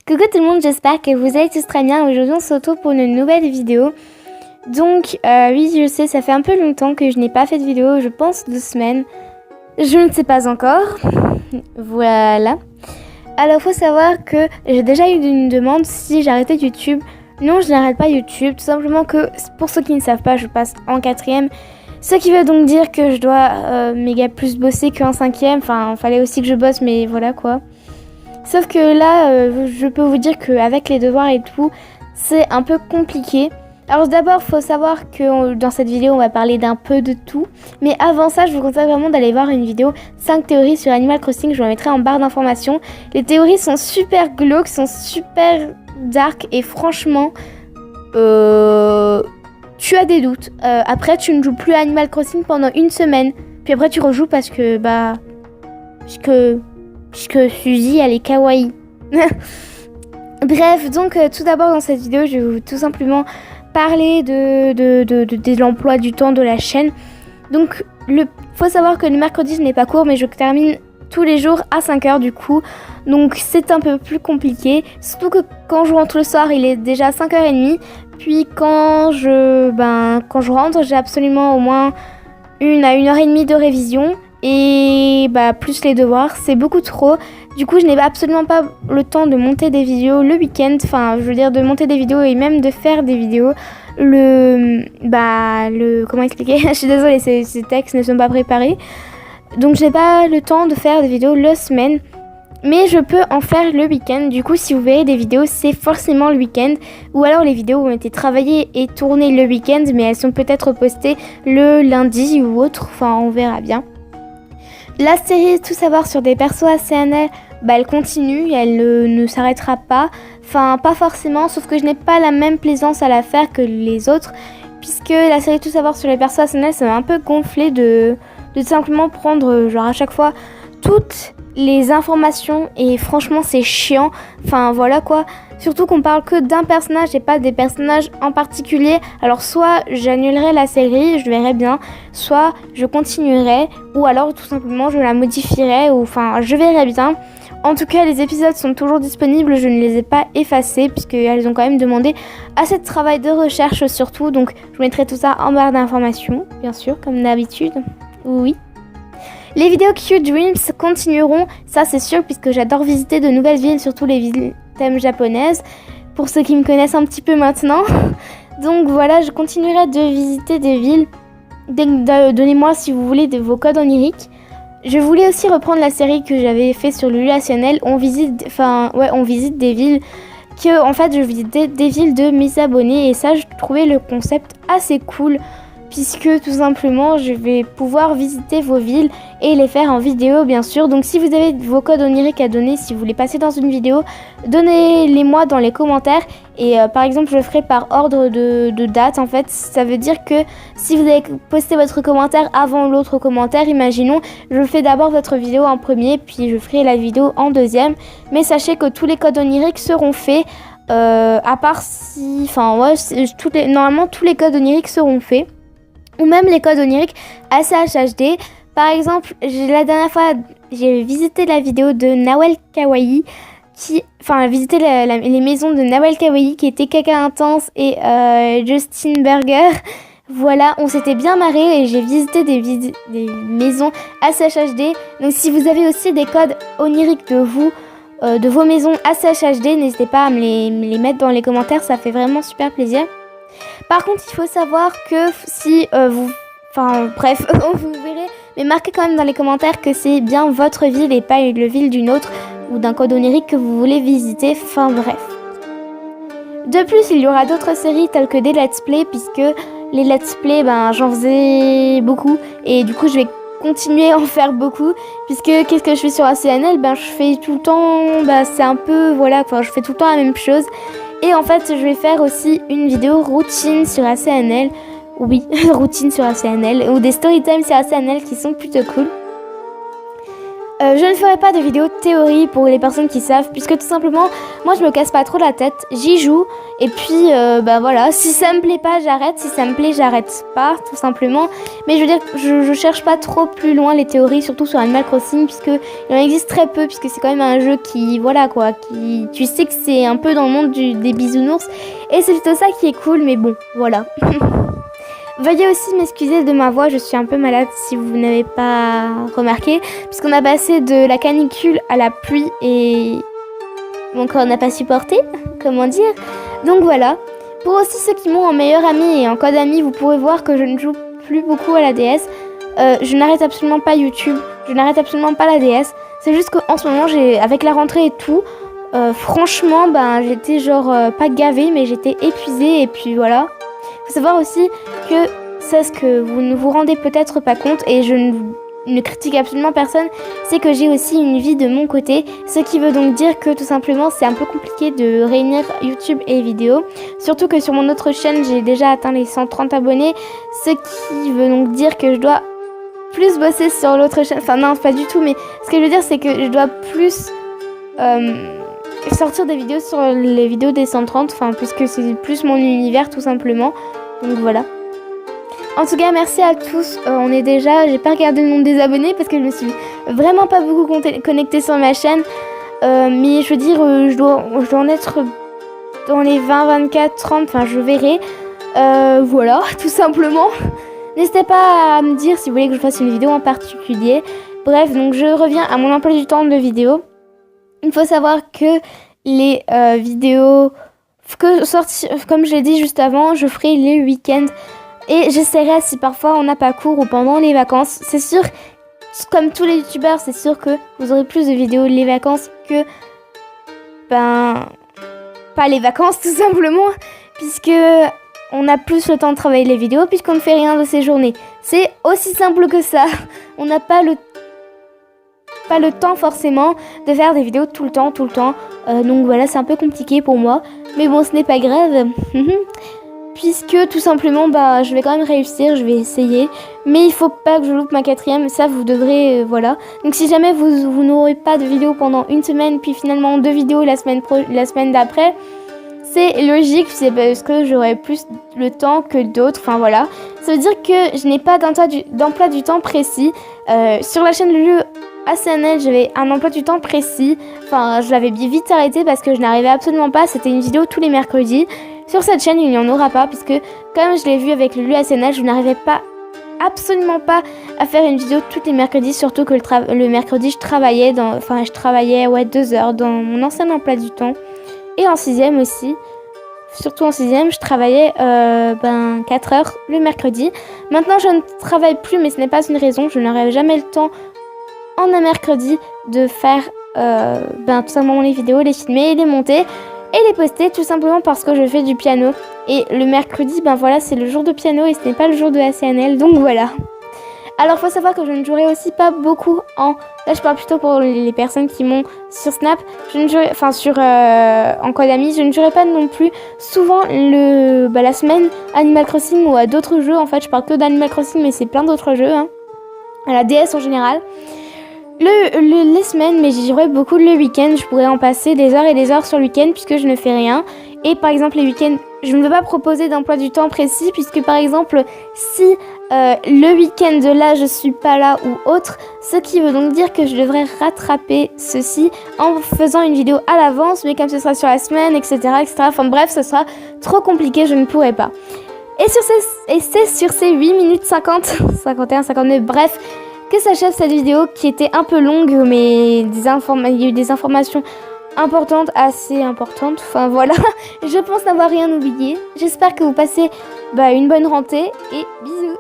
Coucou tout le monde, j'espère que vous allez tous très bien. Aujourd'hui on se retrouve pour une nouvelle vidéo. Donc oui, je sais, ça fait un peu longtemps que je n'ai pas fait de vidéo, je pense 2 semaines. Je ne sais pas encore. Voilà. Alors faut savoir que j'ai déjà eu une demande si j'arrêtais YouTube. Non, je n'arrête pas YouTube, tout simplement que pour ceux qui ne savent pas, je passe en 4e. Ce qui veut donc dire que je dois méga plus bosser qu'en 5e. Enfin, fallait aussi que je bosse, mais voilà quoi. Sauf que là, je peux vous dire qu'avec les devoirs et tout, c'est un peu compliqué. Alors d'abord, faut savoir que dans cette vidéo, on va parler d'un peu de tout. Mais avant ça, je vous conseille vraiment d'aller voir une vidéo 5 théories sur Animal Crossing. Je vous la mettrai en barre d'informations. Les théories sont super glauques, sont super dark et franchement, tu as des doutes. Après, tu ne joues plus à Animal Crossing pendant 1 semaine. Puis après, tu rejoues parce que, puisque Suzy, elle est kawaii. Bref, donc tout d'abord dans cette vidéo, je vais tout simplement parler de l'emploi du temps de la chaîne. Donc, faut savoir que le mercredi, je n'ai pas cours, mais je termine tous les jours à 5h du coup. Donc, c'est un peu plus compliqué. Surtout que quand je rentre le soir, il est déjà 5h30. Puis quand je rentre, j'ai absolument au moins 1 à 1h30 de révision. Et plus les devoirs, c'est beaucoup trop. Du coup, je n'ai absolument pas le temps de monter des vidéos le week-end. Enfin, je veux dire de monter des vidéos et même de faire des vidéos. Comment expliquer? Je suis désolée, ces textes ne sont pas préparés. Donc, je n'ai pas le temps de faire des vidéos la semaine. Mais je peux en faire le week-end. Du coup, si vous verrez des vidéos, c'est forcément le week-end. Ou alors les vidéos ont été travaillées et tournées le week-end, mais elles sont peut-être postées le lundi ou autre. Enfin, on verra bien. La série Tout savoir sur des persos ACNL, elle continue, elle ne s'arrêtera pas. Enfin, pas forcément, sauf que je n'ai pas la même plaisance à la faire que les autres. Puisque la série Tout savoir sur les persos ACNL, ça m'a un peu gonflé de simplement prendre, genre à chaque fois, toutes les informations. Et franchement, c'est chiant. Enfin, voilà quoi. Surtout qu'on parle que d'un personnage et pas des personnages en particulier. Alors soit j'annulerai la série, je verrai bien, soit je continuerai, ou alors tout simplement je la modifierai, ou enfin je verrai bien. En tout cas, les épisodes sont toujours disponibles, je ne les ai pas effacés puisqu'elles ont quand même demandé assez de travail de recherche surtout. Donc je mettrai tout ça en barre d'informations, bien sûr, comme d'habitude. Oui. Les vidéos Q-Dreams continueront, ça c'est sûr, puisque j'adore visiter de nouvelles villes, surtout les villes thèmes japonaises, pour ceux qui me connaissent un petit peu maintenant. Donc voilà, je continuerai de visiter des villes. Donnez-moi si vous voulez vos codes oniriques. Je voulais aussi reprendre la série que j'avais fait sur le Lulationnel. On visite des villes que, en fait, je visitais des villes de mes abonnés, et ça, je trouvais le concept assez cool. Puisque tout simplement je vais pouvoir visiter vos villes et les faire en vidéo bien sûr. Donc si vous avez vos codes oniriques à donner, si vous voulez passer dans une vidéo, donnez-les moi dans les commentaires. Et par exemple je le ferai par ordre de date en fait. Ça veut dire que si vous avez posté votre commentaire avant l'autre commentaire, imaginons, je fais d'abord votre vidéo en premier, puis je ferai la vidéo en deuxième. Mais sachez que tous les codes oniriques seront faits. À part si... Enfin ouais, normalement tous les codes oniriques seront faits. Ou même les codes oniriques ACHHD. Par exemple, la dernière fois, j'ai visité la vidéo de Nawel Kawaii. Visité les maisons de Nawel Kawaii qui étaient Caca Intense et Justin Burger. Voilà, on s'était bien marré et j'ai visité des maisons ACHHD. Donc si vous avez aussi des codes oniriques de vos maisons ACHHD, n'hésitez pas à me les mettre dans les commentaires, ça fait vraiment super plaisir. Par contre, il faut savoir que si vous verrez, mais marquez quand même dans les commentaires que c'est bien votre ville et pas la ville d'une autre ou d'un code onirique que vous voulez visiter, enfin bref. De plus, il y aura d'autres séries telles que des let's play, puisque les let's play, j'en faisais beaucoup et du coup je vais continuer à en faire beaucoup, puisque qu'est-ce que je fais sur ACNL, je fais tout le temps, c'est un peu, voilà quoi, je fais tout le temps la même chose. Et en fait, je vais faire aussi une vidéo routine sur ACNL. Oui, routine sur ACNL. Ou des storytime sur ACNL qui sont plutôt cool. Je ne ferai pas de vidéo théorie pour les personnes qui savent. Puisque tout simplement, moi je me casse pas trop la tête, j'y joue et puis bah voilà, si ça me plaît pas j'arrête, si ça me plaît j'arrête pas tout simplement. Mais je veux dire, je cherche pas trop plus loin les théories, surtout sur Animal Crossing, puisque il en existe très peu, puisque c'est quand même un jeu qui, voilà quoi, qui, tu sais que c'est un peu dans le monde des bisounours et c'est plutôt ça qui est cool, mais bon, voilà. Veuillez aussi m'excuser de ma voix, je suis un peu malade si vous n'avez pas remarqué, puisqu'on a passé de la canicule à la pluie et mon corps n'a pas supporté, comment dire. Donc voilà. Pour aussi ceux qui m'ont en meilleur ami et en code ami, vous pourrez voir que je ne joue plus beaucoup à la DS. Je n'arrête absolument pas YouTube, je n'arrête absolument pas la DS. C'est juste qu'en ce moment, avec la rentrée et tout, franchement, ben, j'étais genre pas gavée, mais j'étais épuisée et puis voilà. Faut savoir aussi que c'est ce que vous ne vous rendez peut-être pas compte et je ne critique absolument personne, c'est que j'ai aussi une vie de mon côté, ce qui veut donc dire que tout simplement c'est un peu compliqué de réunir YouTube et vidéos, surtout que sur mon autre chaîne j'ai déjà atteint les 130 abonnés, ce qui veut donc dire que je dois plus bosser sur l'autre chaîne, enfin non pas du tout, mais ce que je veux dire c'est que je dois plus sortir des vidéos sur les vidéos des 130, enfin puisque c'est plus mon univers tout simplement, donc voilà. En tout cas, merci à tous. On est déjà, j'ai pas regardé le nombre des abonnés parce que je me suis vraiment pas beaucoup connectée sur ma chaîne. Mais je veux dire, je dois en être dans les 20, 24, 30, enfin je verrai. Voilà, tout simplement. N'hésitez pas à me dire si vous voulez que je fasse une vidéo en particulier. Bref, donc je reviens à mon emploi du temps de vidéo. Il faut savoir que les vidéos que comme je l'ai dit juste avant, je ferai les week-ends. Et j'essaierai, si parfois on n'a pas cours ou pendant les vacances, c'est sûr, comme tous les youtubeurs, c'est sûr que vous aurez plus de vidéos les vacances que, ben, pas les vacances tout simplement, puisque on a plus le temps de travailler les vidéos, puisqu'on ne fait rien de ces journées. C'est aussi simple que ça. On n'a pas le temps forcément de faire des vidéos tout le temps. Donc voilà, c'est un peu compliqué pour moi. Mais bon, ce n'est pas grave. Puisque tout simplement, bah, je vais quand même réussir, je vais essayer. Mais il faut pas que je loupe ma 4e, ça vous devrez, voilà. Donc si jamais vous n'aurez pas de vidéo pendant une semaine, puis finalement 2 vidéos la semaine d'après, c'est logique, c'est parce que j'aurai plus le temps que d'autres, enfin voilà. Ça veut dire que je n'ai pas d'emploi du temps précis. Sur la chaîne Lulu ACNL, j'avais un emploi du temps précis. Enfin, je l'avais vite arrêté parce que je n'arrivais absolument pas, c'était une vidéo tous les mercredis. Sur cette chaîne, il n'y en aura pas, puisque comme je l'ai vu avec le LuACNL, je n'arrivais absolument pas à faire une vidéo tous les mercredis, surtout que le mercredi, je travaillais 2 heures dans mon ancien emploi du temps. Et en 6e aussi, surtout en 6e, je travaillais 4 heures le mercredi. Maintenant, je ne travaille plus, mais ce n'est pas une raison, je n'aurai jamais le temps en un mercredi de faire tout simplement les vidéos, les filmer et les monter. Et les poster tout simplement parce que je fais du piano. Et le mercredi, ben voilà, c'est le jour de piano et ce n'est pas le jour de ACNL, donc voilà. Alors faut savoir que je ne jouerai aussi pas beaucoup là je parle plutôt pour les personnes qui m'ont sur Snap, en code ami, je ne jouerai pas non plus souvent la semaine Animal Crossing ou à d'autres jeux. En fait je parle que d'Animal Crossing, mais c'est plein d'autres jeux, hein, à la DS en général. Les semaines, mais j'y jouerai beaucoup le week-end, je pourrais en passer des heures et des heures sur le week-end puisque je ne fais rien. Et par exemple les week-ends, je ne veux pas proposer d'emploi du temps précis puisque par exemple si le week-end de là je suis pas là ou autre, ce qui veut donc dire que je devrais rattraper ceci en faisant une vidéo à l'avance, mais comme ce sera sur la semaine, etc. Enfin bref, ce sera trop compliqué, je ne pourrai pas. Et c'est sur ces 8 minutes 50, 51, 59, bref, que s'achève cette vidéo qui était un peu longue, mais il y a eu des informations importantes, assez importantes. Enfin voilà, je pense n'avoir rien oublié. J'espère que vous passez une bonne rentrée et bisous.